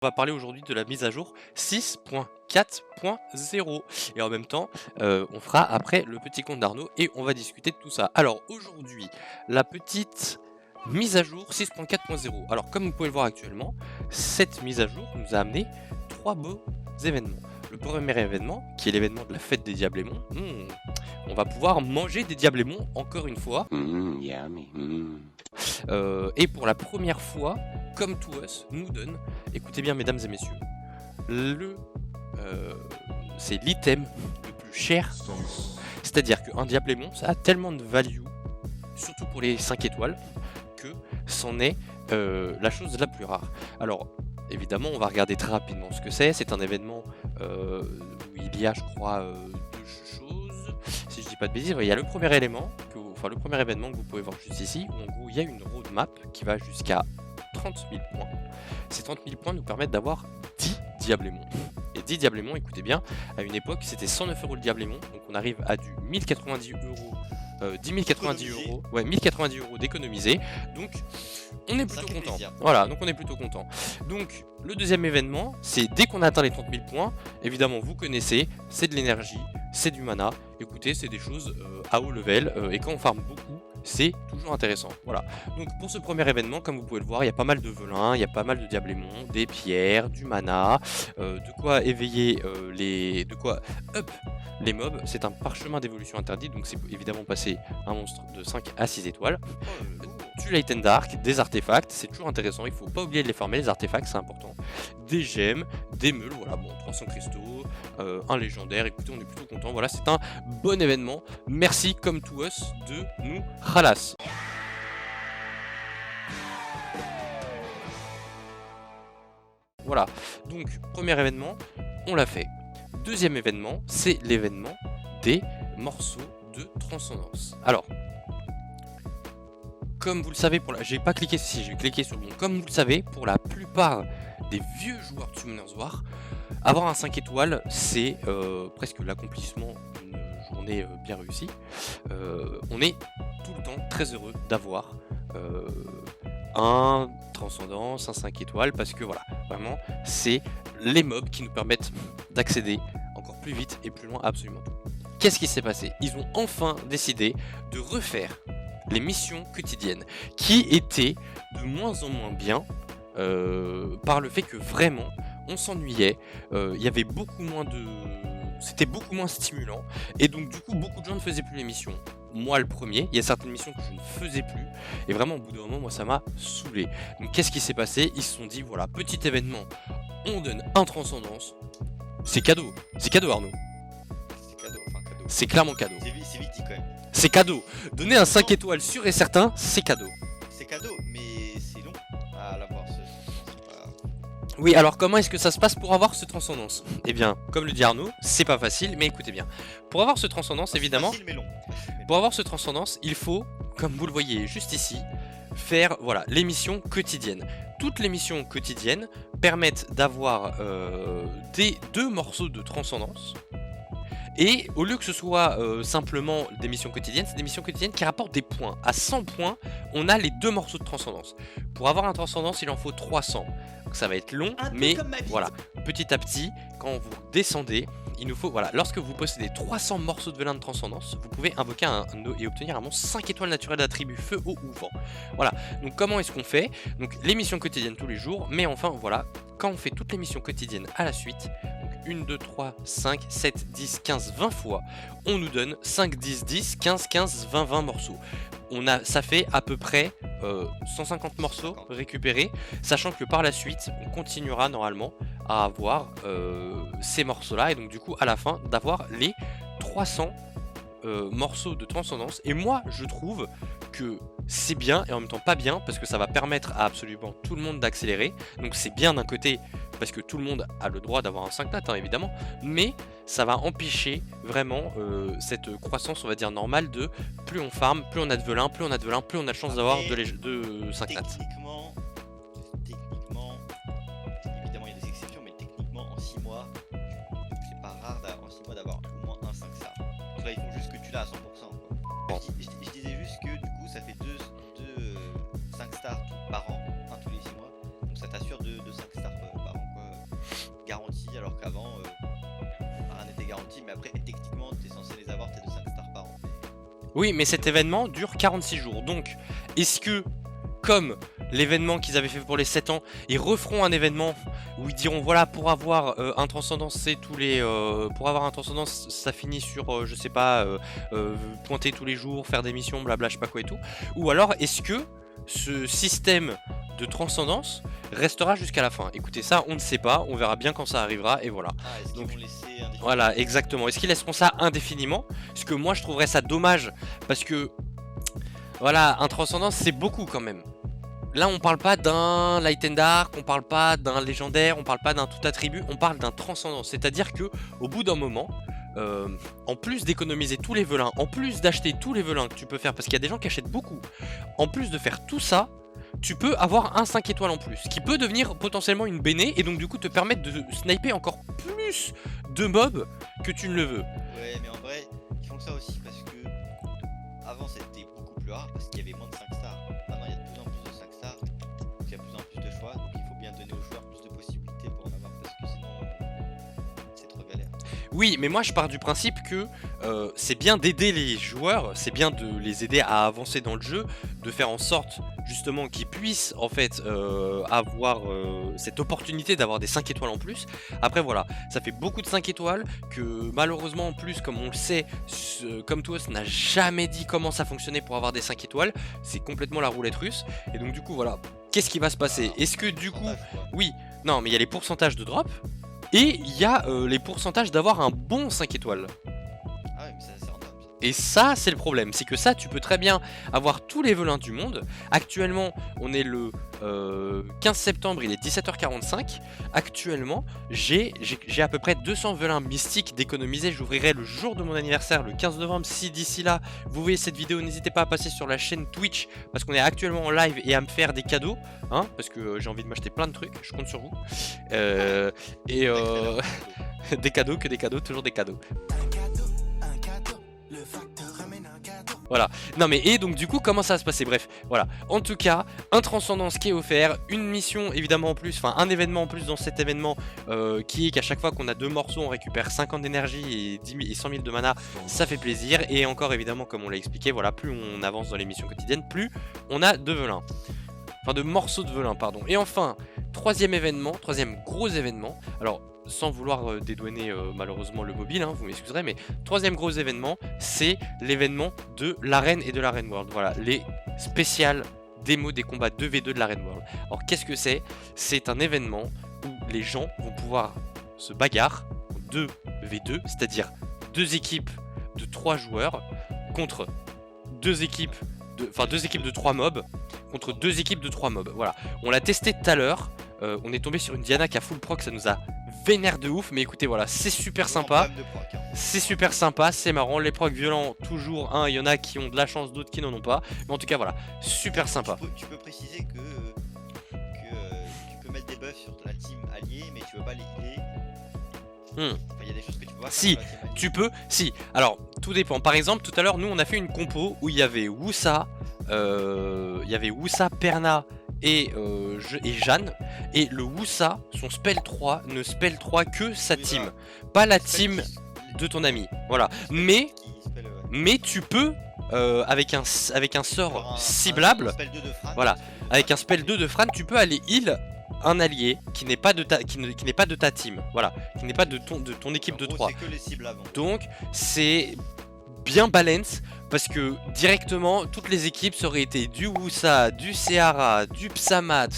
On va parler aujourd'hui de la mise à jour 6.4.0 et en même temps, on fera après le petit compte d'Arnaud et on va discuter de tout ça. Alors aujourd'hui, la petite mise à jour 6.4.0. Alors comme vous pouvez le voir actuellement, cette mise à jour nous a amené 3 beaux événements. Le premier événement, qui est l'événement de la fête des Diablémons, on va pouvoir manger des Diablémons encore une fois. Yummy. Et pour la première fois, Come to Us nous donne, écoutez bien mesdames et messieurs, c'est l'item le plus cher dans le jeu. C'est-à-dire qu'un Diablémon, ça a tellement de value, surtout pour les 5 étoiles, que c'en est la chose la plus rare. Alors, évidemment, on va regarder très rapidement ce que c'est. C'est un événement où il y a, je crois, deux choses. Si je dis pas de bêtises, il y a le premier élément, le premier événement que vous pouvez voir juste ici, où en gros il y a une roadmap qui va jusqu'à 30 000 points. Ces 30 000 points nous permettent d'avoir 10 Diablémons. Et 10 Diablémons, écoutez bien, à une époque c'était 109 € le Diablémon, donc on arrive à du 1090 euros. 10 090 euros, ouais, 1090 € d'économiser, donc on est plutôt content. Voilà, donc on est plutôt content. Donc le deuxième événement, c'est dès qu'on atteint les 30 000 points, évidemment vous connaissez, c'est de l'énergie, c'est du mana. Écoutez, c'est des choses à haut level et quand on farme beaucoup, c'est toujours intéressant. Voilà. Donc pour ce premier événement, comme vous pouvez le voir, il y a pas mal de velins, il y a pas mal de diablémons, des pierres, du mana, de quoi éveiller de quoi up les mobs. C'est un parchemin d'évolution interdit, donc c'est évidemment passer un monstre de 5 à 6 étoiles. Du Light and Dark, des artefacts, c'est toujours intéressant, il faut pas oublier de les farmer, les artefacts c'est important. Des gemmes, des meules, voilà, bon, 300 cristaux, un légendaire, écoutez, on est plutôt content, voilà, c'est un bon événement. Merci Come to Us de nous ralas. Voilà, donc premier événement, on l'a fait. Deuxième événement, c'est l'événement des morceaux de transcendance. Alors, comme vous le savez, j'ai pas cliqué ici, j'ai cliqué sur le bon. Comme vous le savez, pour la plupart des vieux joueurs de Summoner's War, avoir un 5 étoiles, c'est presque l'accomplissement d'une journée bien réussie. On est tout le temps très heureux d'avoir un transcendance, un 5 étoiles, parce que voilà, vraiment, c'est les mobs qui nous permettent d'accéder encore plus vite et plus loin à absolument tout. Qu'est-ce qui s'est passé? Ils ont enfin décidé de refaire les missions quotidiennes, qui étaient de moins en moins bien, par le fait que vraiment, on s'ennuyait, il y avait beaucoup moins de... C'était beaucoup moins stimulant, et donc du coup, beaucoup de gens ne faisaient plus les missions. Moi le premier, il y a certaines missions que je ne faisais plus, et vraiment au bout d'un moment, moi ça m'a saoulé. Donc qu'est-ce qui s'est passé? Ils se sont dit, voilà, petit événement, on donne un transcendance, c'est cadeau Arnaud. C'est cadeau, enfin cadeau. C'est clairement cadeau. C'est vite dit quand même. C'est cadeau. Donner un 5 étoiles sûr et certain, c'est cadeau. C'est cadeau, mais c'est long à l'avoir. Oui, alors comment est-ce que ça se passe pour avoir ce transcendance? Eh bien, comme le dit Arnaud, c'est pas facile, mais écoutez bien. Pour avoir ce transcendance, évidemment, Facile mais long. pour avoir ce transcendance, il faut, comme vous le voyez juste ici, faire voilà, les missions quotidiennes. Toutes les missions quotidiennes permettent d'avoir des 2 morceaux de transcendance. Et au lieu que ce soit simplement des missions quotidiennes, c'est des missions quotidiennes qui rapportent des points. À 100 points, on a les 2 morceaux de transcendance. Pour avoir un transcendance, il en faut 300. Donc ça va être long, mais voilà, petit à petit, quand vous descendez, il nous faut, voilà, lorsque vous possédez 300 morceaux de velin de transcendance, vous pouvez invoquer et obtenir un monstre 5 étoiles naturelles d'attribut feu, eau ou vent. Voilà, donc comment est-ce qu'on fait? Donc les missions quotidiennes tous les jours, mais enfin voilà, quand on fait toutes les missions quotidiennes à la suite, 1, 2, 3, 5, 7, 10, 15, 20 fois, on nous donne 5, 10, 10, 15, 15, 20, 20 morceaux. Ça fait à peu près 150 morceaux récupérés, sachant que par la suite, on continuera normalement à avoir ces morceaux-là, et donc du coup, à la fin, d'avoir les 300 morceaux de transcendance. Et moi, je trouve que c'est bien et en même temps pas bien, parce que ça va permettre à absolument tout le monde d'accélérer. Donc c'est bien d'un côté, parce que tout le monde a le droit d'avoir un 5 nat, hein, évidemment, mais ça va empêcher vraiment cette croissance, on va dire, normale de plus on farm, plus on a de velin, plus on a de velin, plus on a de chance d'avoir de 5 nat. Techniquement, évidemment il y a des exceptions, mais techniquement en 6 mois, c'est pas rare en 6 mois d'avoir au moins un 5 star. Donc là ils font juste que tu l'as à 100%. Quoi. Je disais juste que du coup ça fait 2 5 stars par an, un tous les 6 mois, donc ça t'assure de 5 stars par an. Quoi. garanti, alors qu'avant, rien n'était garanti. Mais après, techniquement, t'es censé les avoir, t'es de 5 stars par an. Oui, mais cet événement dure 46 jours. Donc, est-ce que, comme l'événement qu'ils avaient fait pour les 7 ans, ils referont un événement où ils diront voilà, pour avoir un transcendance, c'est tous les. Pour avoir un transcendance, ça finit sur, je sais pas, pointer tous les jours, faire des missions, blabla, je sais pas quoi et tout. Ou alors, est-ce que ce système de transcendance restera jusqu'à la fin? Écoutez, ça, on ne sait pas, on verra bien quand ça arrivera, et voilà. Ah, est-ce qu'ils Donc, vont laisser indéfiniment? Voilà, exactement. Est-ce qu'ils laisseront ça indéfiniment? Parce que moi, je trouverais ça dommage, parce que, voilà, un transcendance, c'est beaucoup quand même. Là, on parle pas d'un Light and Dark, on parle pas d'un légendaire, on parle pas d'un tout attribut, on parle d'un transcendance. C'est-à-dire que, au bout d'un moment, en plus d'économiser tous les velins, en plus d'acheter tous les velins que tu peux faire, parce qu'il y a des gens qui achètent beaucoup, en plus de faire tout ça, tu peux avoir un 5 étoiles en plus, qui peut devenir potentiellement une béné, et donc du coup te permettre de sniper encore plus de mobs que tu ne le veux. Ouais, mais en vrai, ils font ça aussi parce que avant c'était beaucoup plus rare parce qu'il y avait moins de 5 stars. Maintenant il y a de plus en plus de 5 stars, donc il y a de plus en plus de choix, donc il faut bien donner aux joueurs plus de possibilités pour en avoir parce que sinon c'est trop galère. Oui, mais moi je pars du principe que c'est bien d'aider les joueurs, c'est bien de les aider à avancer dans le jeu, de faire en sorte justement qu'ils puissent en fait avoir cette opportunité d'avoir des 5 étoiles en plus. Après voilà, ça fait beaucoup de 5 étoiles que malheureusement en plus, comme on le sait, comme Toast n'a jamais dit comment ça fonctionnait pour avoir des 5 étoiles, c'est complètement la roulette russe. Et donc du coup voilà, qu'est-ce qui va se passer? Est-ce que du coup, oui, non mais il y a les pourcentages de drop, et il y a les pourcentages d'avoir un bon 5 étoiles. Ah ouais, mais ça c'est rentable ça. Et ça, c'est le problème, c'est que ça, tu peux très bien avoir tous les velins du monde. Actuellement, on est le 15 septembre, il est 17h45. Actuellement, j'ai à peu près 200 velins mystiques d'économiser. J'ouvrirai le jour de mon anniversaire, le 15 novembre. Si d'ici là, vous voyez cette vidéo, n'hésitez pas à passer sur la chaîne Twitch, parce qu'on est actuellement en live, et à me faire des cadeaux, hein, parce que j'ai envie de m'acheter plein de trucs, je compte sur vous. Des cadeaux, que des cadeaux, toujours des cadeaux. Voilà, non mais et donc du coup comment ça va se passer? Bref, voilà, en tout cas, un transcendance qui est offert, une mission évidemment en plus, enfin un événement en plus dans cet événement qui est qu'à chaque fois qu'on a 2 morceaux on récupère 50 d'énergie et 10 000 et 100 000 de mana, ça fait plaisir. Et encore évidemment comme on l'a expliqué, voilà, plus on avance dans les missions quotidiennes, plus on a de velins. Enfin de morceaux de velins, pardon. Et enfin, troisième événement, troisième gros événement, alors sans vouloir dédouaner malheureusement le mobile, hein, vous m'excuserez, mais troisième gros événement, c'est l'événement de l'arène et de l'arène world. Voilà, les spéciales démos des combats 2v2 de l'arène world. Alors qu'est-ce que c'est? C'est un événement où les gens vont pouvoir se bagarrer en 2v2, c'est-à-dire 2 équipes de 3 joueurs contre 2 équipes de 3 mobs contre 2 équipes de 3 mobs. Voilà, on l'a testé tout à l'heure. On est tombé sur une Diana qui a full proc, ça nous a vénère de ouf, mais écoutez voilà, c'est super sympa, c'est super sympa, c'est marrant, les procs violents toujours, hein, il y en a qui ont de la chance, d'autres qui n'en ont pas, mais en tout cas voilà, super sympa. Tu peux préciser que tu peux mettre des buffs sur la team alliée, mais tu veux pas les healer. Enfin, il y a des choses que tu peux pas si, faire sur la team alliée. tu peux, si, alors tout dépend, par exemple tout à l'heure nous on a fait une compo où il y avait Wusa, Perna et Jeanne, et le Wusa, son spell 3 ne spell 3 que sa Oui, team, voilà. pas la team de ton ami, voilà, mais tu peux avec un sort ciblable, voilà, avec un spell 2 de Fran, tu peux aller heal un allié qui n'est pas de ta team, voilà, qui n'est pas de ton équipe de 3. C'est que les cibles avant. Donc c'est bien balance, parce que directement toutes les équipes ça aurait été du Wusa, du Seara, du Psamat,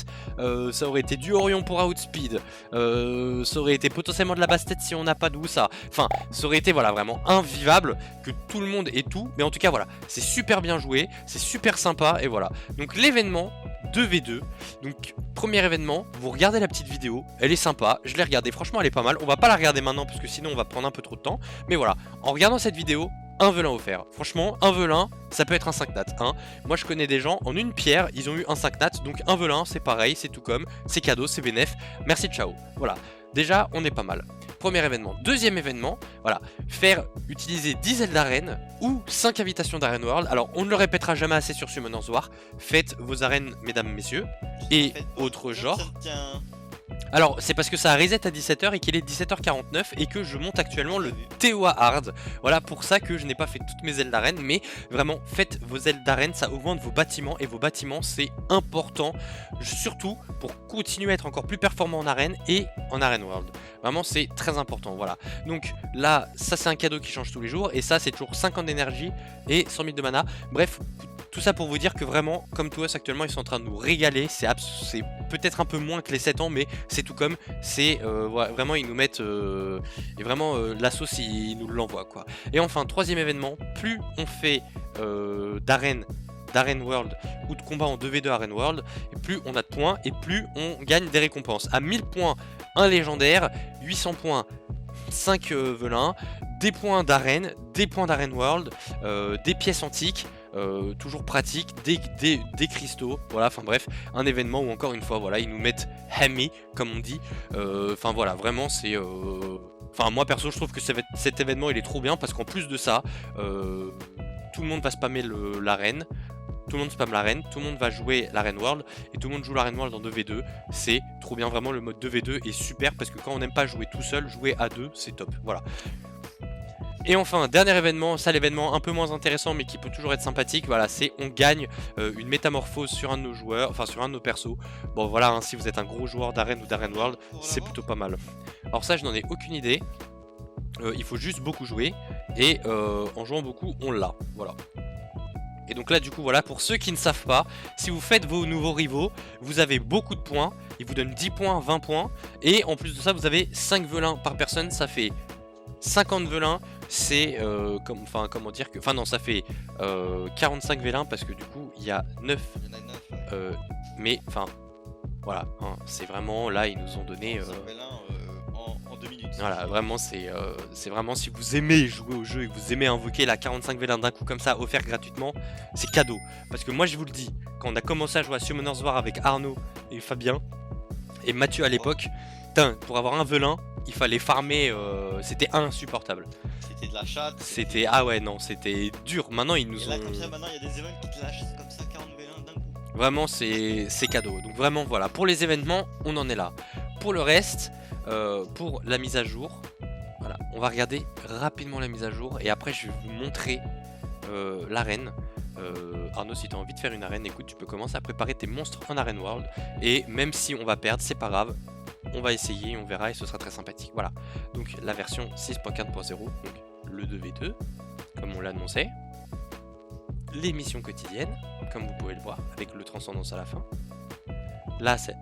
ça aurait été du Orion pour Outspeed, ça aurait été potentiellement de la basse tête si on n'a pas de Wusa, enfin ça aurait été voilà vraiment invivable que tout le monde ait tout, mais en tout cas voilà, c'est super bien joué, c'est super sympa, et voilà. Donc l'événement 2v2, donc premier événement, vous regardez la petite vidéo, elle est sympa, je l'ai regardée, franchement elle est pas mal, on va pas la regarder maintenant parce que sinon on va prendre un peu trop de temps, mais voilà, en regardant cette vidéo, un velin offert. Franchement, un velin, ça peut être un 5 nat. Hein. Moi, je connais des gens, en une pierre, ils ont eu un 5 nat. Donc, un velin, c'est pareil, c'est tout comme, c'est cadeau, c'est bénéf. Merci, ciao. Voilà. Déjà, on est pas mal. Premier événement. Deuxième événement, voilà. Faire utiliser 10 ailes d'arène ou 5 invitations d'arène world. Alors, on ne le répétera jamais assez sur Summoners War. Faites vos arènes, mesdames, messieurs. Et autre genre. Alors, c'est parce que ça a reset à 17h et qu'il est 17h49 et que je monte actuellement le TOA Hard. Voilà pour ça que je n'ai pas fait toutes mes ailes d'arène, mais vraiment, faites vos ailes d'arène, ça augmente vos bâtiments et vos bâtiments, c'est important, surtout pour continuer à être encore plus performant en arène et en arène world. Vraiment, c'est très important, voilà. Donc là, ça c'est un cadeau qui change tous les jours et ça c'est toujours 50 d'énergie et 100 000 de mana. Bref, tout ça pour vous dire que vraiment, comme Toos actuellement, ils sont en train de nous régaler. C'est peut-être un peu moins que les 7 ans, mais c'est tout comme. C'est vraiment, ils nous mettent. Et vraiment, la sauce, ils nous l'envoient, quoi. Et enfin, troisième événement, plus on fait d'arène World ou de combat en 2v2 Arène World, et plus on a de points et plus on gagne des récompenses. À 1000 points, un légendaire, 800 points, 5 velins, des points d'arène World, des pièces antiques. Toujours pratique, des cristaux, voilà, enfin bref, un événement où encore une fois, voilà, ils nous mettent hammy, comme on dit, enfin voilà, vraiment c'est... Enfin moi perso je trouve que cet événement il est trop bien parce qu'en plus de ça, tout le monde va spammer l'arène, tout le monde spamme l'arène, tout le monde va jouer l'arène world, et tout le monde joue l'arène world en 2v2, c'est trop bien, vraiment le mode 2v2 est super parce que quand on n'aime pas jouer tout seul, jouer à deux c'est top, voilà. Et enfin, dernier événement, ça l'événement un peu moins intéressant mais qui peut toujours être sympathique, voilà, c'est on gagne une métamorphose sur un de nos joueurs, enfin sur un de nos persos. Bon voilà, hein, si vous êtes un gros joueur d'arène ou d'arène world, c'est plutôt pas mal. Alors ça je n'en ai aucune idée, il faut juste beaucoup jouer, et en jouant beaucoup on l'a, voilà. Et donc là du coup voilà, pour ceux qui ne savent pas, si vous faites vos nouveaux rivaux, vous avez beaucoup de points, ils vous donnent 10 points, 20 points, et en plus de ça vous avez 5 velins par personne, ça fait 50 velins, c'est comment dire que... Enfin non, ça fait 45 vélins parce que du coup il y a 9. Il y en a 9, ouais. Mais enfin, voilà, hein, c'est vraiment, là ils nous ont donné... en 2 minutes. Voilà, vraiment c'est vraiment, si vous aimez jouer au jeu et que vous aimez invoquer la 45 vélins d'un coup comme ça, offert gratuitement, c'est cadeau. Parce que moi je vous le dis, quand on a commencé à jouer à Summoner's War avec Arnaud et Fabien, et Mathieu à l'époque, pour avoir un velin, il fallait farmer, c'était insupportable. C'était de la chatte. C'était, ah ouais non, c'était dur. Maintenant ils nous et là, ont... comme ça, maintenant il y a des événements qui te lâchent comme ça 40 V1 d'un coup. Vraiment c'est cadeau. Donc vraiment voilà, pour les événements, on en est là. Pour le reste, pour la mise à jour, voilà, on va regarder rapidement la mise à jour et après je vais vous montrer l'arène. Arnaud, si tu as envie de faire une arène, écoute, tu peux commencer à préparer tes monstres en arène world, et même si on va perdre, c'est pas grave, on va essayer, on verra et ce sera très sympathique. Voilà, donc la version 6.4.0, donc le 2v2 comme on l'annonçait, les missions quotidiennes comme vous pouvez le voir avec le transcendance à la fin. Là ça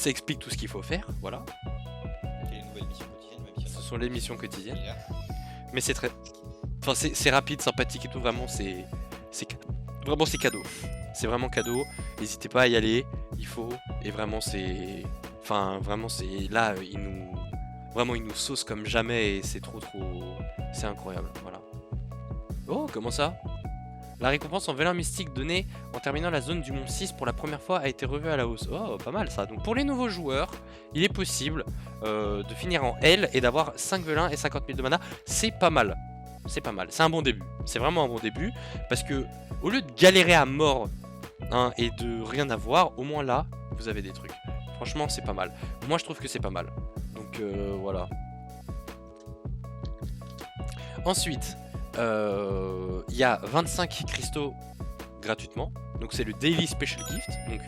explique tout ce qu'il faut faire, voilà. Il y a une nouvelle mission quotidienne, même si Ce sont les missions quotidiennes, similaire. mais c'est très... Enfin c'est rapide, sympathique et tout, vraiment c'est vraiment c'est cadeau. C'est vraiment cadeau, n'hésitez pas à y aller, il faut, et vraiment c'est... Enfin vraiment c'est... Là ils nous saucent comme jamais et c'est trop... C'est incroyable, voilà. Oh, comment ça? La récompense en vélin mystique donnée en terminant la zone du mont 6 pour la première fois a été revue à la hausse. Oh, pas mal ça. Donc pour les nouveaux joueurs, il est possible de finir en L et d'avoir 5 vélins et 50 000 de mana. C'est pas mal. C'est pas mal. C'est un bon début. C'est vraiment un bon début. Parce que au lieu de galérer à mort hein, et de rien avoir, au moins là, vous avez des trucs. Franchement, c'est pas mal. Moi, je trouve que c'est pas mal. Donc voilà. Ensuite... il y a 25 cristaux gratuitement, donc c'est le Daily Special Gift, donc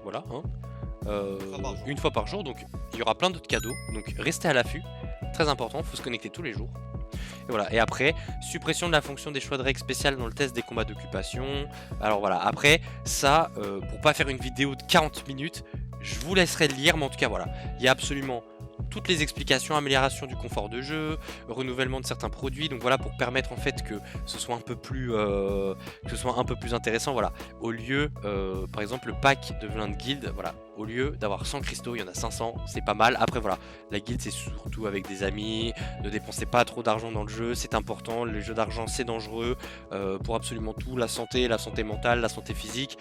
voilà, hein. Une fois par jour, donc il y aura plein d'autres cadeaux, donc restez à l'affût, très important, faut se connecter tous les jours. Et voilà, et après, suppression de la fonction des choix de règles spéciales dans le test des combats d'occupation. Alors voilà, après, ça, pour pas faire une vidéo de 40 minutes, je vous laisserai le lire, mais en tout cas voilà, il y a absolument toutes les explications, amélioration du confort de jeu, renouvellement de certains produits, donc voilà, pour permettre en fait que ce soit un peu plus intéressant, voilà. Au lieu, par exemple, le pack de vélins de guilde, voilà, au lieu d'avoir 100 cristaux, il y en a 500, c'est pas mal. Après voilà, la guilde c'est surtout avec des amis, ne dépensez pas trop d'argent dans le jeu, c'est important, les jeux d'argent c'est dangereux, pour absolument tout, la santé mentale, la santé physique,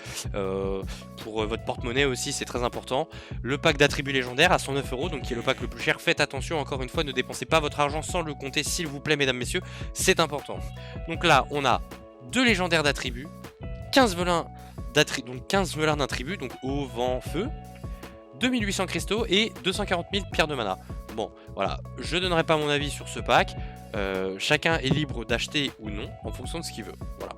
pour votre porte-monnaie aussi c'est très important. Le pack d'attributs légendaires à 109 €, donc qui est le pack le plus cher, faites attention, encore une fois, ne dépensez pas votre argent sans le compter s'il vous plaît mesdames, messieurs, c'est important. Donc là on a 2 légendaires d'attributs, 15 velins d'attributs, donc 15 velins d'un tribut, donc eau, vent, feu, 2800 cristaux et 240 000 pierres de mana. Bon, voilà, je donnerai pas mon avis sur ce pack. Chacun est libre d'acheter ou non en fonction de ce qu'il veut. Voilà.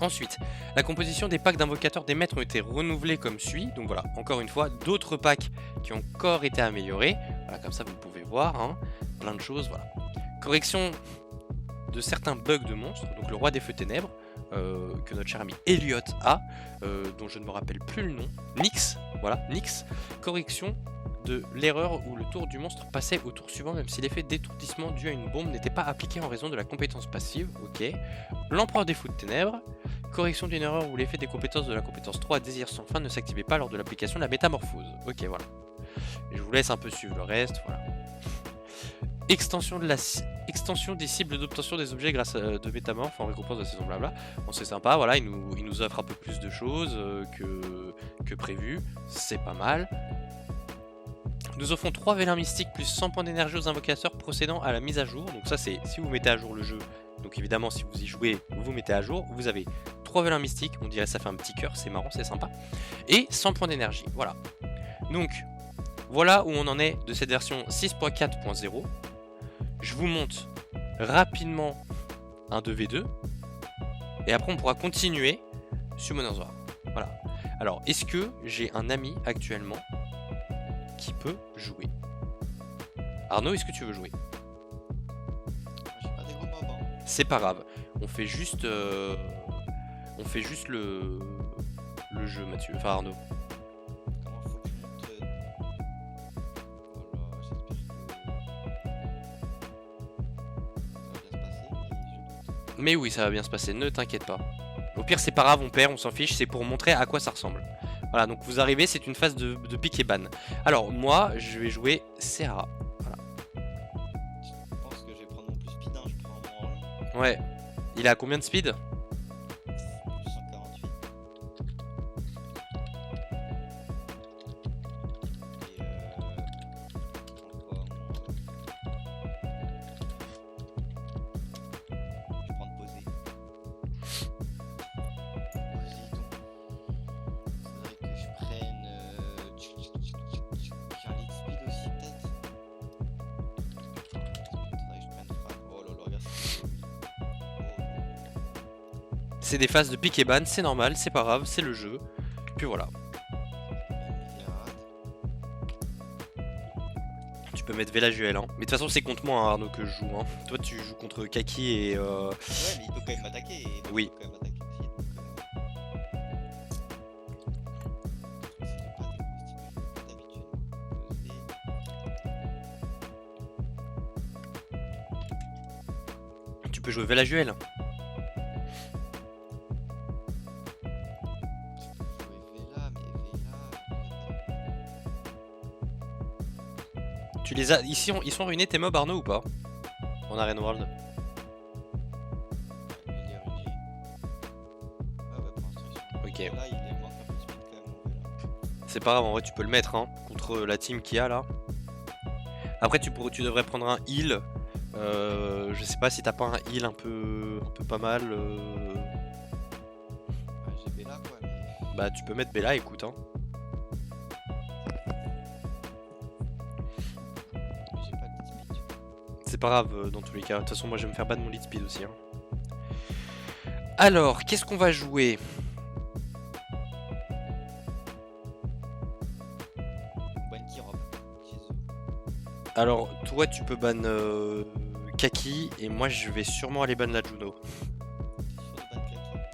Ensuite, la composition des packs d'invocateurs des maîtres ont été renouvelés comme suit. Donc voilà, encore une fois, d'autres packs qui ont encore été améliorés. Voilà, comme ça vous pouvez voir, hein, plein de choses. Voilà. Correction de certains bugs de monstres. Donc le roi des feux ténèbres, que notre cher ami Elliot a, dont je ne me rappelle plus le nom. Nyx, voilà, Nyx. Correction de l'erreur où le tour du monstre passait au tour suivant même si l'effet d'étourdissement dû à une bombe n'était pas appliqué en raison de la compétence passive, ok. L'empereur des fous de ténèbres, correction d'une erreur où l'effet des compétences de la compétence 3 désir sans fin ne s'activait pas lors de l'application de la métamorphose, ok voilà. Et je vous laisse un peu suivre le reste, voilà. Extension des cibles d'obtention des objets grâce à de métamorphes en récompense de saison blabla. Bon c'est sympa, voilà, il nous offre un peu plus de choses que prévu, c'est pas mal. Nous offrons 3 vélins mystiques plus 100 points d'énergie aux invocateurs procédant à la mise à jour. Donc ça c'est si vous mettez à jour le jeu. Donc évidemment si vous y jouez, vous mettez à jour. Vous avez 3 vélins mystiques, on dirait ça fait un petit cœur, c'est marrant, c'est sympa. Et 100 points d'énergie, voilà. Donc voilà où on en est de cette version 6.4.0. Je vous montre rapidement un 2v2. Et après on pourra continuer sur Mother's War. Voilà. Alors est-ce que j'ai un ami actuellement qui peut jouer? Arnaud, est-ce que tu veux jouer? J'ai pas des gros mobs, hein. C'est pas grave, on fait juste le jeu, Mathieu, enfin Arnaud. Comment faut que je monte Voilà, j'espère que ça va bien se passer, mais je doute. Mais oui, ça va bien se passer, ne t'inquiète pas. Au pire, c'est pas grave, on perd, on s'en fiche, c'est pour montrer à quoi ça ressemble. Voilà, donc vous arrivez, c'est une phase de pick et ban. Alors, moi, je vais jouer Serra. Voilà. Je pense que je vais prendre mon plus speed, hein, je prends mon Ouais. Il a combien de speed? plus 148. Et je prends quoi je vais prendre posé. Faudrait que je prenne un lead speed aussi peut-être. Faudrait que je prenne frappe. Oh là là, regarde ça. C'est des phases de pick et ban, c'est normal, c'est pas grave, c'est le jeu. Puis voilà. Tu peux mettre Velajuel, hein. Mais de toute façon, c'est contre moi, hein, Arnaud, que je joue. Hein. Toi, tu joues contre Kaki et. Ouais, mais il peut quand même m'attaquer. Et donc Oui. il peut quand même m'attaquer aussi. Donc, c'est pas des gros styles d'habitude. Tu peux jouer Velajuel. Tu les as. Ici, ils sont ruinés tes mobs, Arnaud, ou pas? En Arena World. Ok. Là, il est moins un peu de speed quand même. C'est pas grave, en vrai, tu peux le mettre, hein, contre la team qu'il y a là. Après, tu devrais prendre un heal. Je sais pas si t'as pas un heal un peu pas mal. J'ai Bella quoi, mais. Bah, tu peux mettre Bella, écoute, hein. J'ai pas de speed. C'est pas grave, dans tous les cas. De toute façon, moi, je vais me faire ban mon lead speed aussi. Hein. Alors, qu'est-ce qu'on va jouer? Alors, toi, tu peux ban Kaki, et moi, je vais sûrement aller ban la Juno.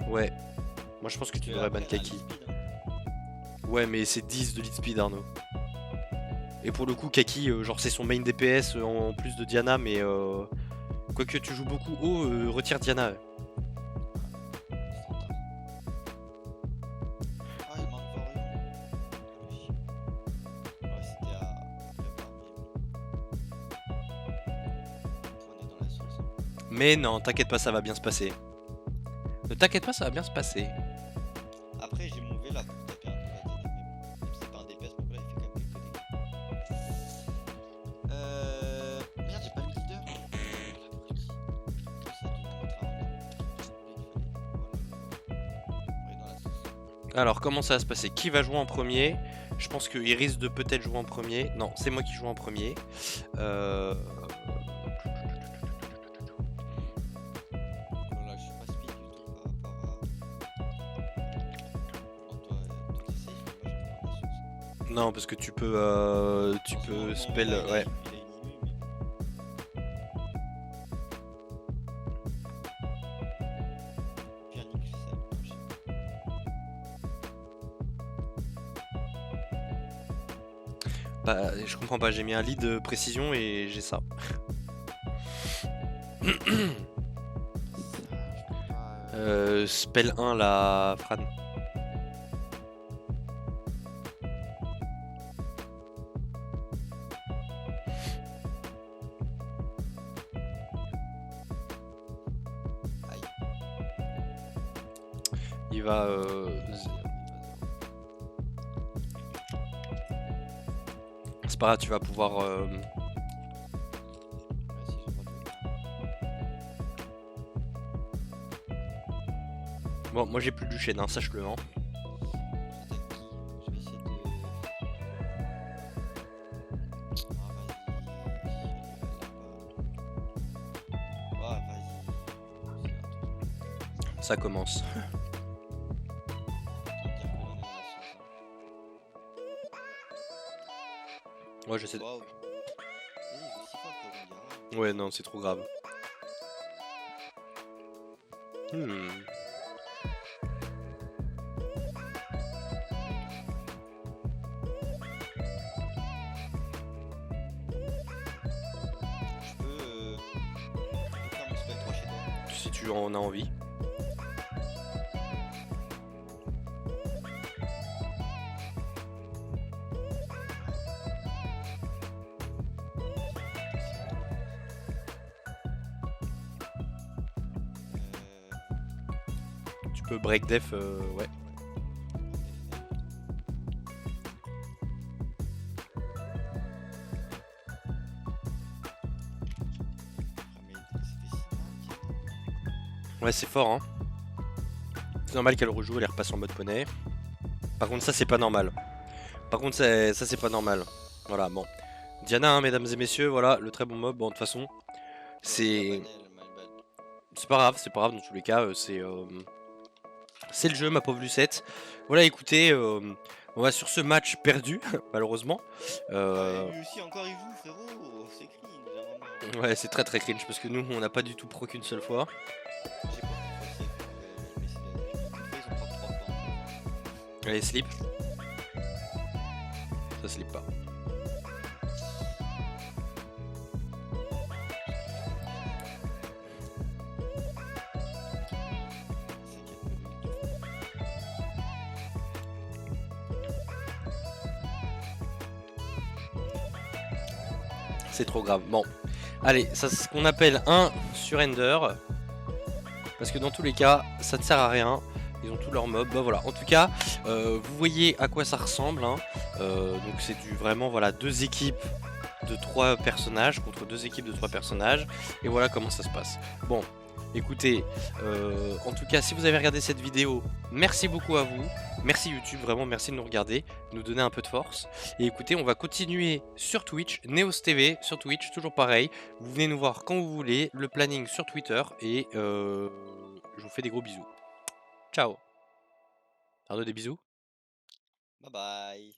Ouais. Moi, je pense que tu devrais ban Kaki. Ouais, mais c'est 10 de lead speed, Arnaud. Et pour le coup, Kaki, genre, c'est son main DPS en plus de Diana, mais quoique tu joues beaucoup haut, retire Diana. Mais non, t'inquiète pas, ça va bien se passer. Ne t'inquiète pas, ça va bien se passer. Après, j'ai mon Vela pour taper un peu la tête, mais bon, même si c'est pas un DPS, mon Vela il fait quand même quelques dégâts. Merde, j'ai pas mis leader. Alors, comment ça va se passer? Qui va jouer en premier? Je pense qu'il risque de peut-être jouer en premier. Non, c'est moi qui joue en premier. Voilà, je suis pas speed du tout par rapport à. Bon, toi t'es safe, mais moi j'ai pas la sauce. Non, parce que tu peux Franchement, spell. là, Ouais. il a une immu, mais. Pire nique ça, je sais pas. Bah, je comprends pas, j'ai mis un lead de précision et j'ai ça. Ça, je peux pas. Spell 1 la Fran. Aïe. Il va. C'est pas grave, tu vas pouvoir. Ouais, si j'ai pas de. Bon, moi j'ai plus du chêne, hein, sache-le. Hein. J'attaque qui? Je vais essayer de. Ah, vas-y. Ah, vas-y. Ça commence. Autant dire que l'on est dans la sauce, hein. Ouais, j'essaie de. Waouh. Vas-y, je vais 6 fois pour rebondir. Ouais, non, c'est trop grave. Je peux faire mon spell 3 chez toi. Si tu en as envie. Tu peux break def, ouais. Ouais, c'est fort, hein. C'est normal qu'elle rejoue, elle repasse en mode poney. Par contre, ça, c'est pas normal. Par contre, ça, c'est pas normal. Voilà, bon. Diana, hein, mesdames et messieurs, voilà, le très bon mob. Bon, de toute façon, c'est... C'est pas grave, dans tous les cas, c'est le jeu, ma pauvre Lucette. Voilà, écoutez, on va sur ce match perdu, malheureusement. Lui aussi, encore il joue, frérot. C'est clean, Ouais, c'est très très cringe, parce que nous, on n'a pas du tout pro qu'une seule fois. j'ai pas pu mais c'est ils ont pris 3 points. Allez, slip. Ça slip pas. C'est trop grave. Bon, allez, ça c'est ce qu'on appelle un surrender. Parce que dans tous les cas, ça ne sert à rien. Ils ont tous leurs mobs. Bah voilà. En tout cas, vous voyez à quoi ça ressemble. Hein. Donc c'est du vraiment voilà 2 équipes de 3 personnages contre 2 équipes de 3 personnages. Et voilà comment ça se passe. Bon, écoutez, en tout cas, si vous avez regardé cette vidéo, merci beaucoup à vous. Merci YouTube, vraiment merci de nous regarder, de nous donner un peu de force. Et écoutez, on va continuer sur Twitch, Neos TV sur Twitch, toujours pareil. Vous venez nous voir quand vous voulez, le planning sur Twitter et je vous fais des gros bisous. Ciao. Arnaud, des bisous. Bye bye.